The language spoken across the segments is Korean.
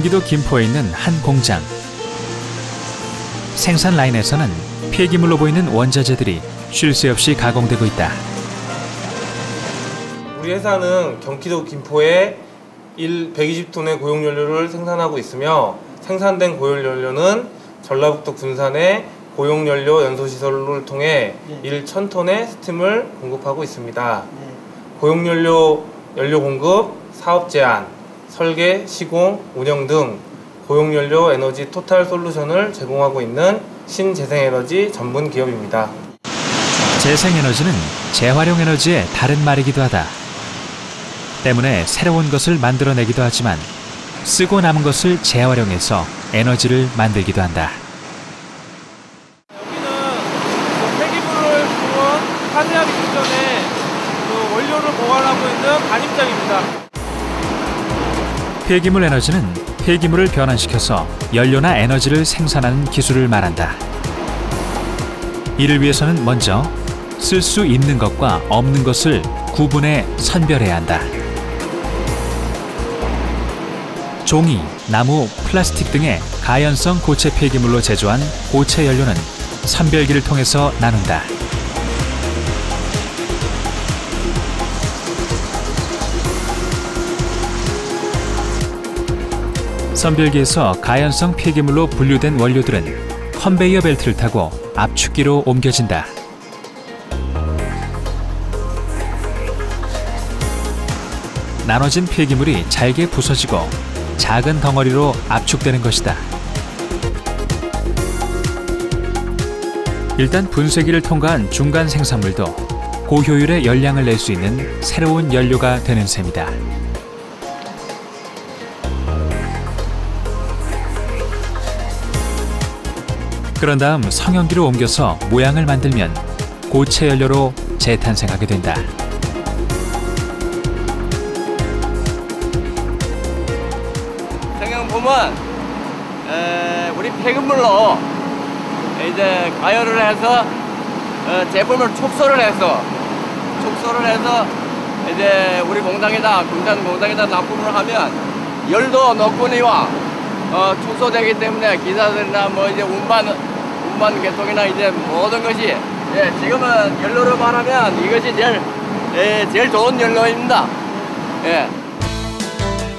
경기도 김포에 있는 한 공장. 생산 라인에서는 폐기물로 보이는 원자재들이 쉴 새 없이 가공되고 있다. 우리 회사는 경기도 김포에 120톤의 고용연료를 생산하고 있으며 생산된 고용연료는 전라북도 군산의 고용연료 연소시설을 통해 1,000톤의 스팀을 공급하고 있습니다. 고용연료 연료 공급, 사업 제안, 설계, 시공, 운영 등 고용연료 에너지 토탈 솔루션을 제공하고 있는 신재생에너지 전문 기업입니다. 재생에너지는 재활용 에너지의 다른 말이기도 하다. 때문에 새로운 것을 만들어내기도 하지만 쓰고 남은 것을 재활용해서 에너지를 만들기도 한다. 여기는 폐기물을 파쇄하기 직전에 원료를 보관하고 있는 반입장입니다. 폐기물 에너지는 폐기물을 변환시켜서 연료나 에너지를 생산하는 기술을 말한다. 이를 위해서는 먼저 쓸 수 있는 것과 없는 것을 구분해 선별해야 한다. 종이, 나무, 플라스틱 등의 가연성 고체 폐기물로 제조한 고체 연료는 선별기를 통해서 나눈다. 선별기에서 가연성 폐기물로 분류된 원료들은 컨베이어 벨트를 타고 압축기로 옮겨진다. 나눠진 폐기물이 잘게 부서지고 작은 덩어리로 압축되는 것이다. 일단 분쇄기를 통과한 중간 생산물도 고효율의 열량을 낼 수 있는 새로운 연료가 되는 셈이다. 그런 다음 성형기로 옮겨서 모양을 만들면 고체 연료로 재탄생하게 된다. 성형 보면 우리 폐기물로 이제 가열을 해서 제품을 축소를 해서 이제 우리 공장에다 군산 공장에다 납품을 하면 열도 노건이와 축소되기 때문에 기사들이나 뭐 이제 운반 계통이나 이제 모든 것이 지금은 연료로 말하면 이것이 제일 좋은 연료입니다.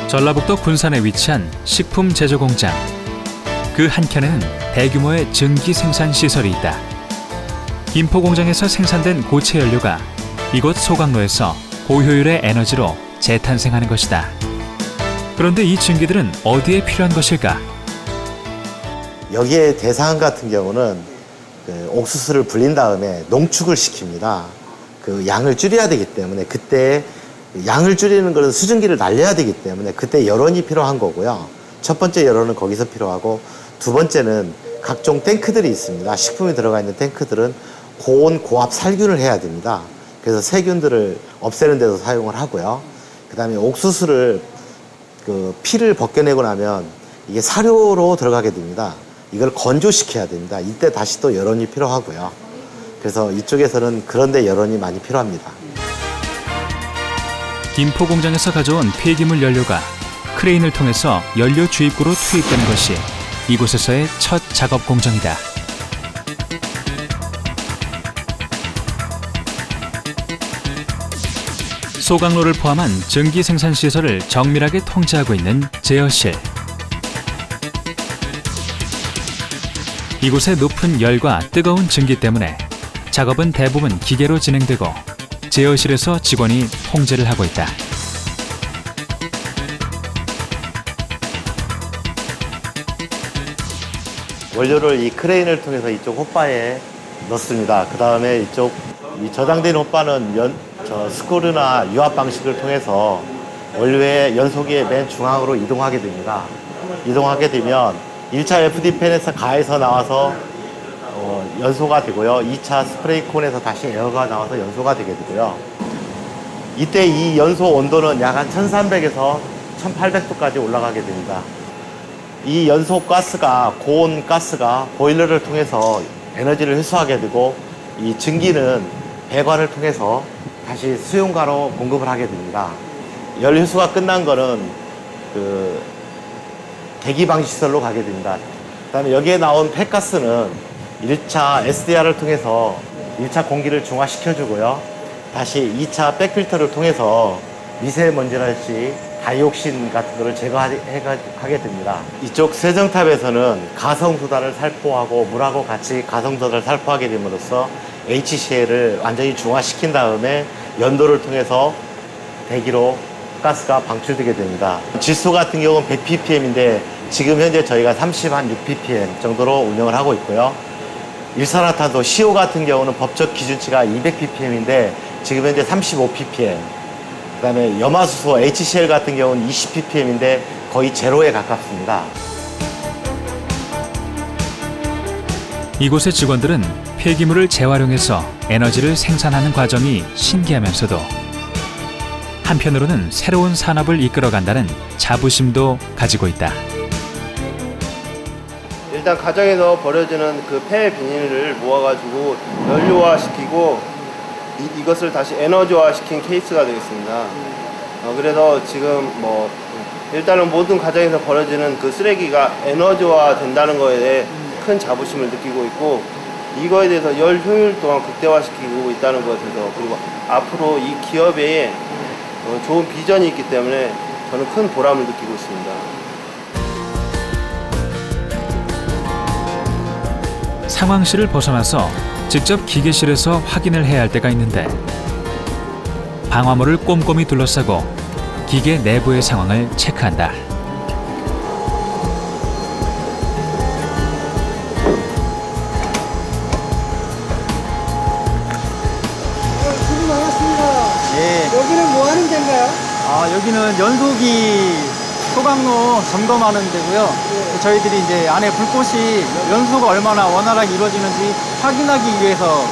전라북도 군산에 위치한 식품 제조 공장. 그 한켠에는 대규모의 증기 생산 시설이 있다. 김포 공장에서 생산된 고체 연료가 이곳 소각로에서 고효율의 에너지로 재탄생하는 것이다. 그런데 이 증기들은 어디에 필요한 것일까? 여기에 대상 같은 경우는 옥수수를 불린 다음에 농축을 시킵니다. 그 양을 줄여야 되기 때문에 그때 양을 줄이는 것은 수증기를 날려야 되기 때문에 그때 열원이 필요한 거고요. 첫 번째 열원은 거기서 필요하고 두 번째는 각종 탱크들이 있습니다. 식품이 들어가 있는 탱크들은 고온 고압 살균을 해야 됩니다. 그래서 세균들을 없애는 데도 사용을 하고요. 그 다음에 옥수수를 피를 벗겨내고 나면 이게 사료로 들어가게 됩니다. 이걸 건조시켜야 됩니다. 이때 다시 또 열원이 필요하고요. 그래서 이쪽에서는 그런데 열원이 많이 필요합니다. 김포 공장에서 가져온 폐기물 연료가 크레인을 통해서 연료 주입구로 투입되는 것이 이곳에서의 첫 작업 공정이다. 소각로를 포함한 증기 생산 시설을 정밀하게 통제하고 있는 제어실. 이곳의 높은 열과 뜨거운 증기 때문에 작업은 대부분 기계로 진행되고 제어실에서 직원이 통제를 하고 있다. 원료를 이 크레인을 통해서 이쪽 혓바에 넣습니다. 그 다음에 이쪽 이 저장된 혓바는 스크류나 유압 방식을 통해서 원료의 연소기의 맨 중앙으로 이동하게 됩니다. 이동하게 되면 1차 FD팬에서 가에서 나와서 연소가 되고요. 2차 스프레이콘에서 다시 에어가 나와서 연소가 되게 되고요. 이때 이 연소 온도는 약 한 1300에서 1800도까지 올라가게 됩니다. 이 연소 가스가, 고온 가스가 보일러를 통해서 에너지를 흡수하게 되고 이 증기는 배관을 통해서 다시 수용가로 공급을 하게 됩니다. 열 흡수가 끝난 거는 대기방식 시설로 가게 됩니다. 그다음에 여기에 나온 폐가스는 1차 SDR을 통해서 1차 공기를 중화시켜주고요. 다시 2차 백필터를 통해서 미세먼지랄지 다이옥신 같은 거를 제거하게 됩니다. 이쪽 세정탑에서는 가성소다를 살포하고 물하고 같이 가성소다를 살포하게 됨으로써 HCl을 완전히 중화시킨 다음에 연도를 통해서 대기로 가스가 방출되게 됩니다. 질소 같은 경우는 100ppm인데 지금 현재 저희가 36ppm 정도로 운영을 하고 있고요. 일산화탄소 CO 같은 경우는 법적 기준치가 200ppm인데 지금 현재 35ppm. 그다음에 염화수소 HCl 같은 경우는 20ppm인데 거의 제로에 가깝습니다. 이곳의 직원들은 폐기물을 재활용해서 에너지를 생산하는 과정이 신기하면서도 한편으로는 새로운 산업을 이끌어간다는 자부심도 가지고 있다. 일단 가정에서 버려지는 그 폐 비닐을 모아가지고 연료화시키고 이것을 다시 에너지화시킨 케이스가 되겠습니다. 그래서 지금 뭐 일단은 모든 가정에서 버려지는 그 쓰레기가 에너지화 된다는 거에 대해 큰 자부심을 느끼고 있고 이거에 대해서 열 효율 또한 극대화시키고 있다는 것에서 그리고 앞으로 이 기업에 좋은 비전이 있기 때문에 저는 큰 보람을 느끼고 있습니다. 상황실을 벗어나서 직접 기계실에서 확인을 해야 할 때가 있는데 방화물을 꼼꼼히 둘러싸고 기계 내부의 상황을 체크한다. 수고 많았습니다. 예. 여기는 뭐 하는 데인가요? 여기는 연소기 소각로 점검하는 데고요. 예. 저희들이 이제 안에 불꽃이 연소가 얼마나 원활하게 이루어지는지 확인하기 위해서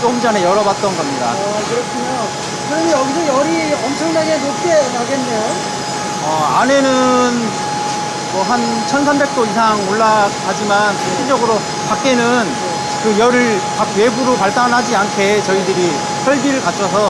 조금 전에 열어봤던 겁니다. 그렇군요. 그러면 여기서 열이 엄청나게 높게 나겠네요. 안에는 뭐 한 1300도 이상 올라가지만 실질적으로 밖에는 그 열을 외부로 발산하지 않게 저희들이 설비를 갖춰서